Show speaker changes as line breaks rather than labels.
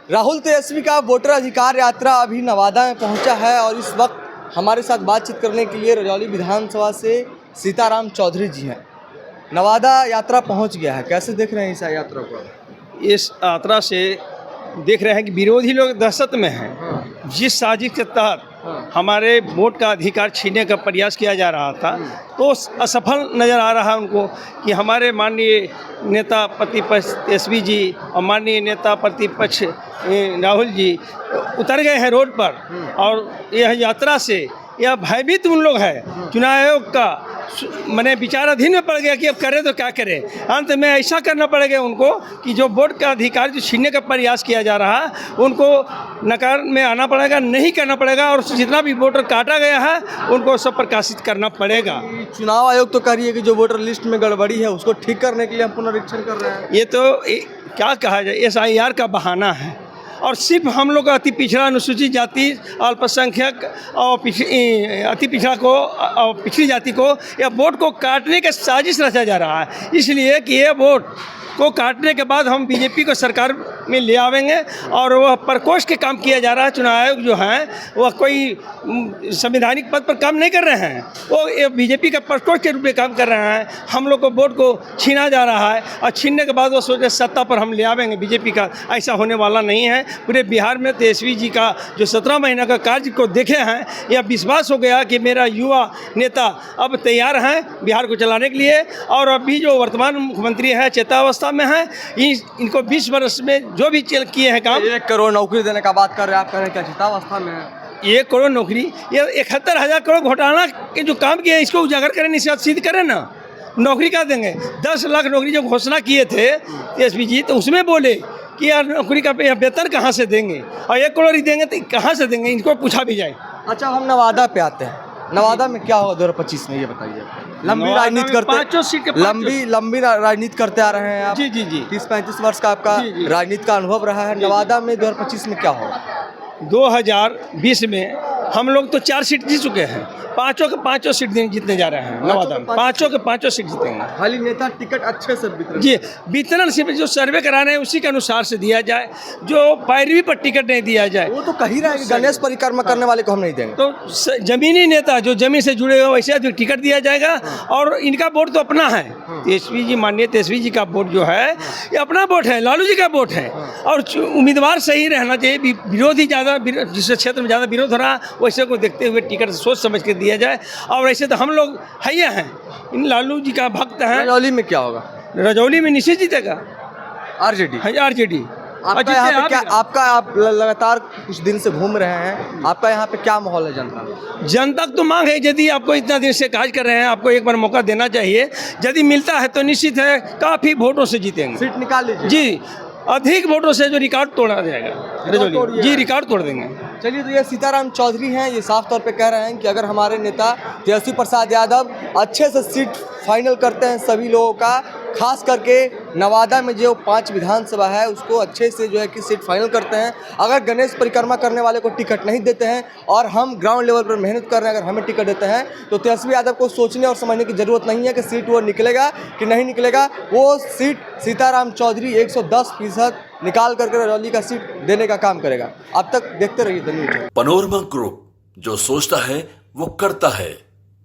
राहुल तेजस्वी का वोटर अधिकार यात्रा अभी नवादा में पहुंचा है और इस वक्त हमारे साथ बातचीत करने के लिए रजौली विधानसभा से सीताराम चौधरी जी हैं। नवादा यात्रा पहुंच गया है, कैसे देख रहे हैं इस यात्रा को?
इस यात्रा से देख रहे हैं कि विरोधी लोग दहशत में हैं। जिस साजिश के तहत हमारे वोट का अधिकार छीनने का प्रयास किया जा रहा था तो असफल नज़र आ रहा है उनको कि हमारे माननीय नेता प्रतिपक्ष तेजस्वी जी और माननीय नेता प्रतिपक्ष राहुल जी उतर गए हैं रोड पर और यह यात्रा से यह भयभीत उन लोग है। चुनाव आयोग का मैंने विचाराधीन में पड़ गया कि अब करें तो क्या करें। अंत में ऐसा करना पड़ेगा उनको कि जो वोट का अधिकार जो छीनने का प्रयास किया जा रहा है उनको नकार में आना पड़ेगा, नहीं करना पड़ेगा और जितना भी वोटर काटा गया है उनको सब प्रकाशित करना पड़ेगा।
चुनाव आयोग तो कह रही है कि जो वोटर लिस्ट में गड़बड़ी है उसको ठीक करने के लिए हम पुनरीक्षण कर रहे हैं।
ये तो क्या कहा जाए, SIR का बहाना है और सिर्फ हम लोग अति पिछड़ा अनुसूचित जाति अल्पसंख्यक और अति पिछड़ा को और पिछड़ी जाति को या वोट को काटने का साजिश रचा जा रहा है। इसलिए कि ये वोट को काटने के बाद हम बीजेपी को सरकार में ले आवेंगे और वह प्रकोष्ठ के काम किया जा रहा है। चुनाव आयोग जो है वह कोई संवैधानिक पद पर काम नहीं कर रहे हैं, वो बीजेपी का प्रकोष्ठ के रूप में काम कर रहे हैं। हम लोग को वोट को छीना जा रहा है और छीनने के बाद वो सोचे सत्ता पर हम ले आवेंगे बीजेपी का। ऐसा होने वाला नहीं है। पूरे बिहार में तेजस्वी जी का जो 17 महीना का कार्य को देखे हैं, यह विश्वास हो गया कि मेरा युवा नेता अब तैयार हैं बिहार को चलाने के लिए। और अभी जो वर्तमान मुख्यमंत्री हैं चेतावस्था में है, इनको 20 वर्ष में जो भी किए हैं काम,
1 करोड़ नौकरी देने का बात कर रहे हैं, आप कह रहे हैं क्या चेतावस्था में है?
1 करोड़ नौकरी, ये 71,000 करोड़ घोटाला के जो काम किए इसको उजागर करें, निश्चित सिद्ध करें ना। नौकरी क्या देंगे? 10 लाख नौकरी जो घोषणा किए थे तेजस्वी जी, तो उसमें बोले कि यार नौकरी का वेतन कहाँ से देंगे और 1 करोड़ ही देंगे तो कहाँ से देंगे, इनको पूछा भी जाए।
अच्छा, हम नवादा पे आते हैं। नवादा में क्या होगा 2025 में, ये बताइए। लंबी राजनीति करते लंबी राजनीति करते आ रहे हैं आप।
जी जी जी
30-35 वर्ष का आपका राजनीति का अनुभव रहा है। नवादा में 2025 में क्या होगा?
2020 में हम लोग तो 4 सीट जीत चुके हैं, 5 के 5 सीट जीतने जा रहे हैं नवादा में। 5 के 5 सीट जीतेंगे।
खाली नेता टिकट अच्छे से वितरण
जी वितरण सिर्फ जो सर्वे करा रहे हैं उसी के अनुसार से दिया जाए, जो पैरवी पर टिकट नहीं दिया जाए।
वो तो कही रहा है कि गणेश परिक्रमा करने वाले को हम नहीं देंगे।
तो जमीनी नेता जो जमीन से जुड़े हुए वैसे टिकट दिया जाएगा और इनका वोट तो अपना है। तेजस्वी जी, माननीय तेजस्वी जी का वोट जो है ये अपना वोट है, लालू जी का वोट है और उम्मीदवार सही रहना चाहिए। विरोधी ज़्यादा, जिस क्षेत्र में ज़्यादा विरोध हो रहा है वैसे को देखते हुए टिकट सोच समझ के दिया जाए। और वैसे तो हम लोग हैया हैं, इन लालू जी का भक्त हैं।
रजौली में क्या होगा?
रजौली में निश्चित जीतेगा
आरजेडी।
आरजेडी।
आपका यहाँ पे क्या, आप लगातार कुछ दिन से घूम रहे हैं, आपका यहाँ पे क्या माहौल है?
जनता तो मांग है, यदि आपको इतना देर से कार्य कर रहे हैं आपको एक बार मौका देना चाहिए। यदि मिलता है तो निश्चित है काफ़ी वोटों से जीतेंगे।
सीट निकाल लीजिए
जी, अधिक वोटों से जो रिकॉर्ड तोड़ा जाएगा जी, रिकॉर्ड तोड़ देंगे।
चलिए, तो ये सीताराम चौधरी हैं, ये साफ तौर पे कह रहे हैं कि अगर हमारे नेता तेजस्वी प्रसाद यादव अच्छे से सीट फाइनल करते हैं सभी लोगों का, खास करके नवादा में जो 5 विधानसभा है उसको अच्छे से जो है कि सीट फाइनल करते हैं, अगर गणेश परिक्रमा करने वाले को टिकट नहीं देते हैं और हम ग्राउंड लेवल पर मेहनत कर रहे हैं, अगर हमें टिकट देते हैं तो तेजस्वी यादव को सोचने और समझने की ज़रूरत नहीं है कि सीट वो निकलेगा कि नहीं निकलेगा। वो सीट सीताराम चौधरी 110% निकाल करके रजौली का सीट देने का काम करेगा। अब तक देखते रहिए द न्यूज़।
पनोरमा ग्रुप, जो सोचता है वो करता है।